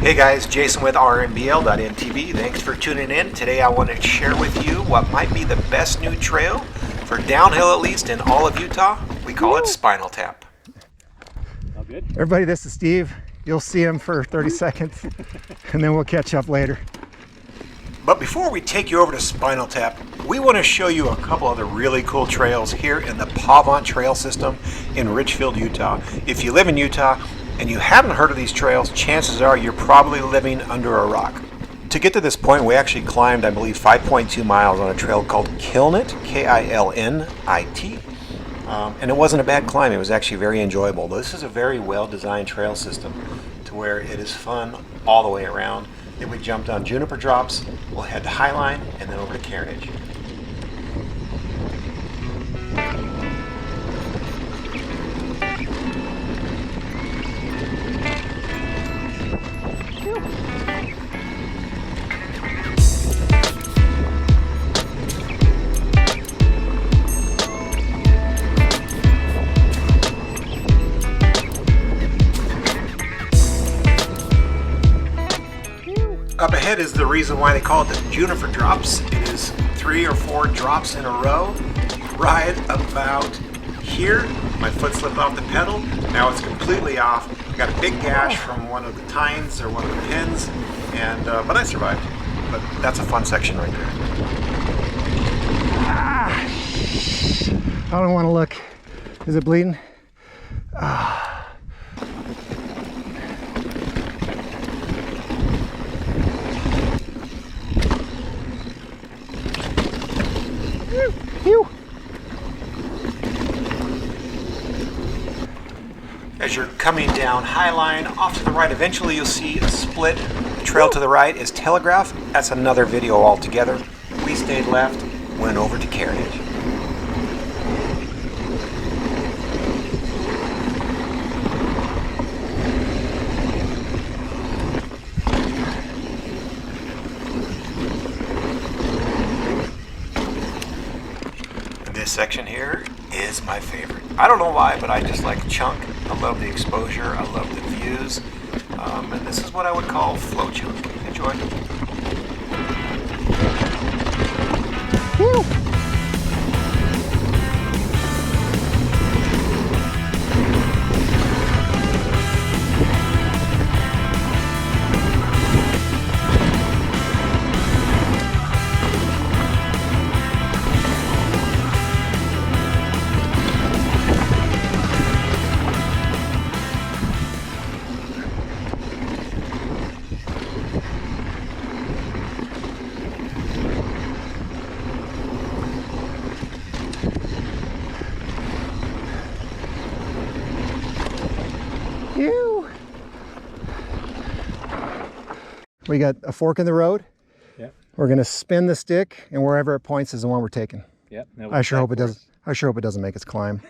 Hey guys, Jason with rmbl.mtb. Thanks for tuning in. Today I want to share with you what might be the best new trail for downhill, at least in all of Utah. We call it Spinal Tap. All good? Everybody, this is Steve. You'll see him for 30 seconds and then we'll catch up later. But before we take you over to Spinal Tap, we want to show you a couple other really cool trails here in the Pavant trail system in Richfield, Utah. If you live in Utah and you haven't heard of these trails, chances are you're probably living under a rock. To get to this point, we actually climbed, I believe, 5.2 miles on a trail called Kilnet, K-I-L-N-I-T. And it wasn't a bad climb. It was actually very enjoyable. This is a very well-designed trail system to where it is fun all the way around. Then we jumped on Juniper drops, we'll head to Highline, and then over to Carrington. Up ahead is the reason why they call it the Juniper drops. It is 3 or 4 drops in a row. Right about here, my foot slipped off the pedal. Now it's completely off. Got a big gash from one of the tines or one of the pins, and but I survived. But that's a fun section right there. I don't want to look. Is it bleeding? As you're coming down Highline, off to the right, eventually you'll see a split. The trail to the right is Telegraph. That's another video altogether. We stayed left, went over to Carrington. This section here is my favorite. I don't know why, but I just like chunk. I love the exposure. I love the views. And this is what I would call flow chunk. Enjoy. Woo. We got a fork in the road. Yep. We're gonna spin the stick, and wherever it points is the one we're taking. Yep. I sure hope it does. I sure hope it doesn't make us climb.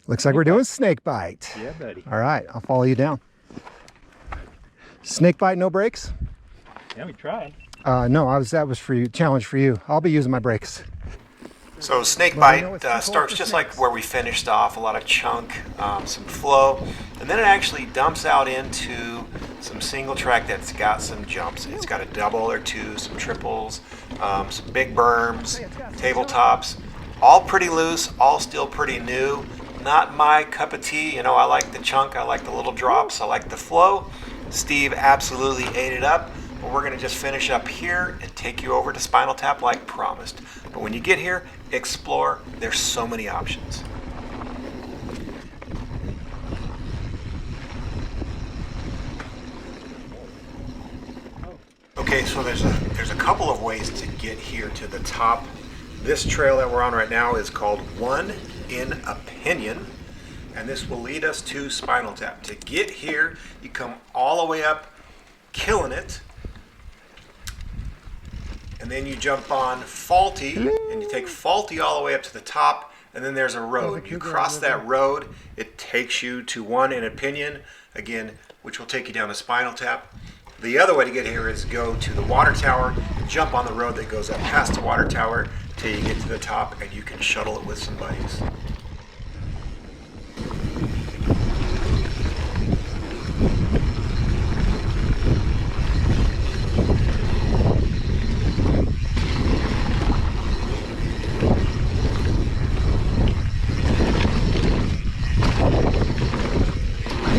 Looks like we're doing snake bite. Yeah, buddy. All right, I'll follow you down. Snake bite, no brakes? Yeah, we tried. No, that was for you. Challenge for you. I'll be using my brakes. So snake bite starts just like where we finished off, a lot of chunk, some flow, and then it actually dumps out into some single track that's got some jumps. It's got a double or two, some triples, some big berms, tabletops, all pretty loose, all still pretty new. Not my cup of tea. You know, I like the chunk, I like the little drops, I like the flow. Steve absolutely ate it up. But we're going to just finish up here and take you over to Spinal Tap like promised. But when you get here, explore. There's so many options. Okay, so there's a couple of ways to get here to the top. This trail that we're on right now is called One in Opinion, and this will lead us to Spinal Tap. To get here, you come all the way up Kilnet, and then you jump on Faulty, and you take Faulty all the way up to the top, and then there's a road. You cross that road, it takes you to One in Opinion, again, which will take you down to Spinal Tap. The other way to get here is go to the water tower, jump on the road that goes up past the water tower till you get to the top, and you can shuttle it with some buddies.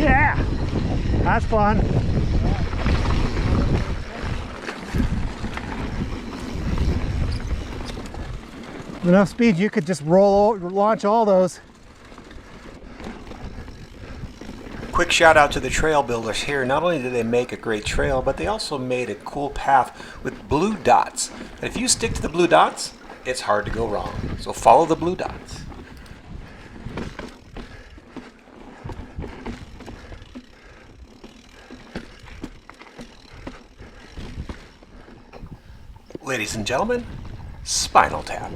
Yeah, that's fun. Enough speed, you could just launch all those. Quick shout out to the trail builders here. Not only did they make a great trail, but they also made a cool path with blue dots. And if you stick to the blue dots, it's hard to go wrong. So follow the blue dots. Ladies and gentlemen, Spinal Tap.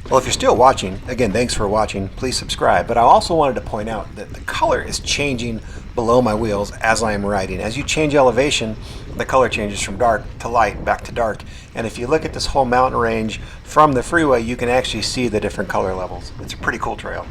Well, if you're still watching, again, thanks for watching. Please subscribe. But I also wanted to point out that the color is changing below my wheels as I am riding. As you change elevation, the color changes from dark to light, back to dark. And if you look at this whole mountain range from the freeway, you can actually see the different color levels. It's a pretty cool trail.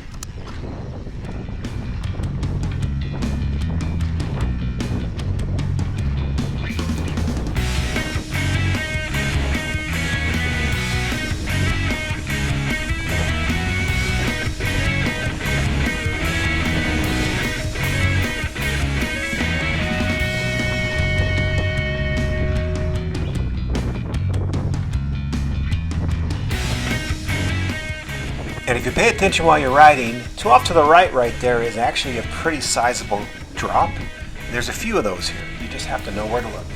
And if you pay attention while you're riding, to off to the right there is actually a pretty sizable drop. There's a few of those here. You just have to know where to look.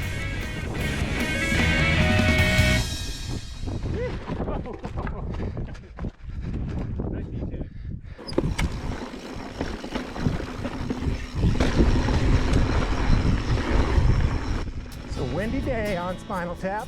It's a windy day on Spinal Tap.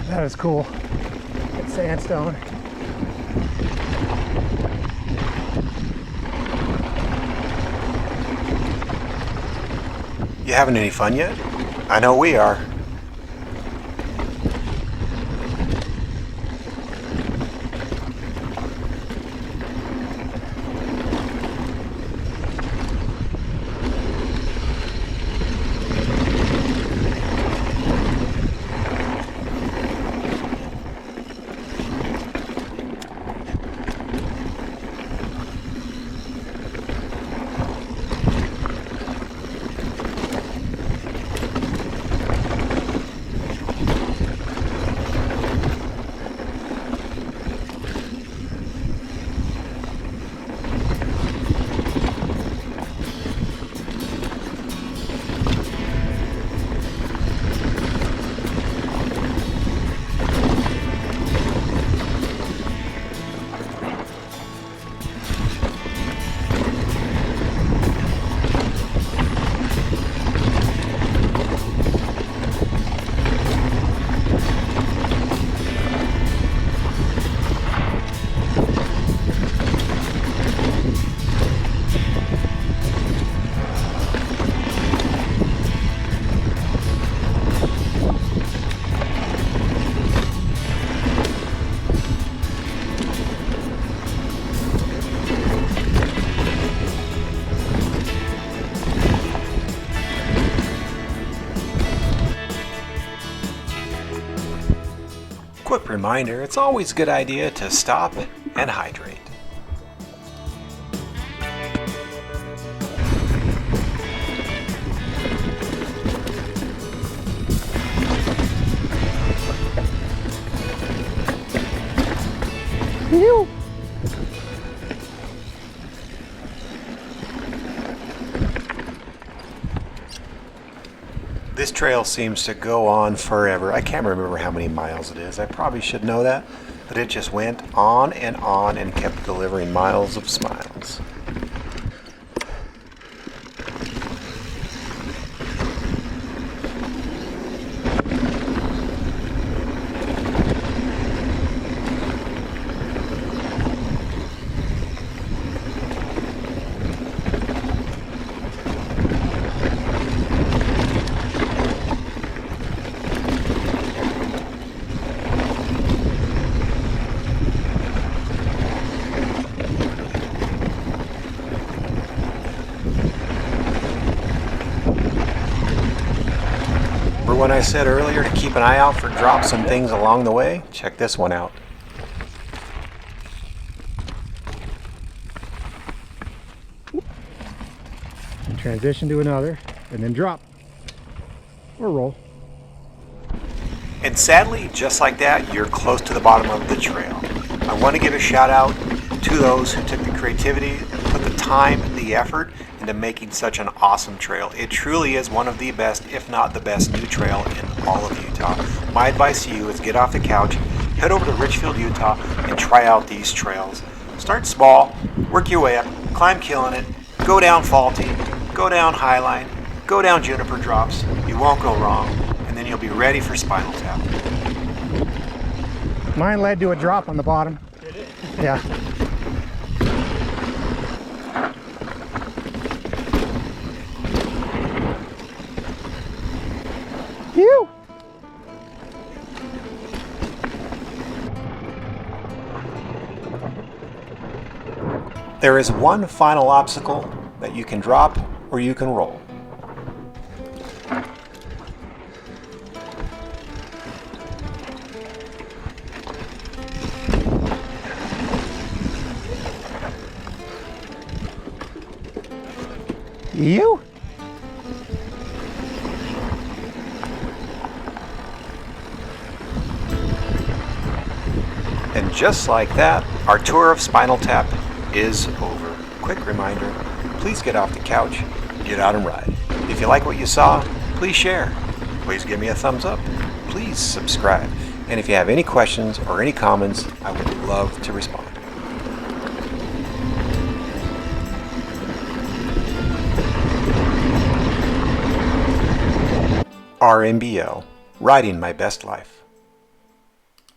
That is cool. It's sandstone. You having any fun yet? I know we are. Quick reminder, it's always a good idea to stop and hydrate. Whew. This trail seems to go on forever. I can't remember how many miles it is. I probably should know that, but it just went on and kept delivering miles of smiles. When I said earlier to keep an eye out for drops and things along the way, check this one out. And transition to another, and then drop or roll. And sadly, just like that, you're close to the bottom of the trail. I want to give a shout out to those who took the creativity, put the time, the effort into making such an awesome trail. It truly is one of the best, if not the best, new trail in all of Utah. My advice to you is get off the couch, head over to Richfield, Utah, and try out these trails. Start small, work your way up, climb Kilnet, go down Faulty, go down Highline, go down Juniper drops. You won't go wrong, and then you'll be ready for Spinal Tap. Mine led to a drop on the bottom. Did it? Yeah. Phew. There is one final obstacle that you can drop or you can roll. You? And just like that, our tour of Spinal Tap is over. Quick reminder, please get off the couch, get out and ride. If you like what you saw, please share. Please give me a thumbs up. Please subscribe. And if you have any questions or any comments, I would love to respond. RMBL, Riding My Best Life.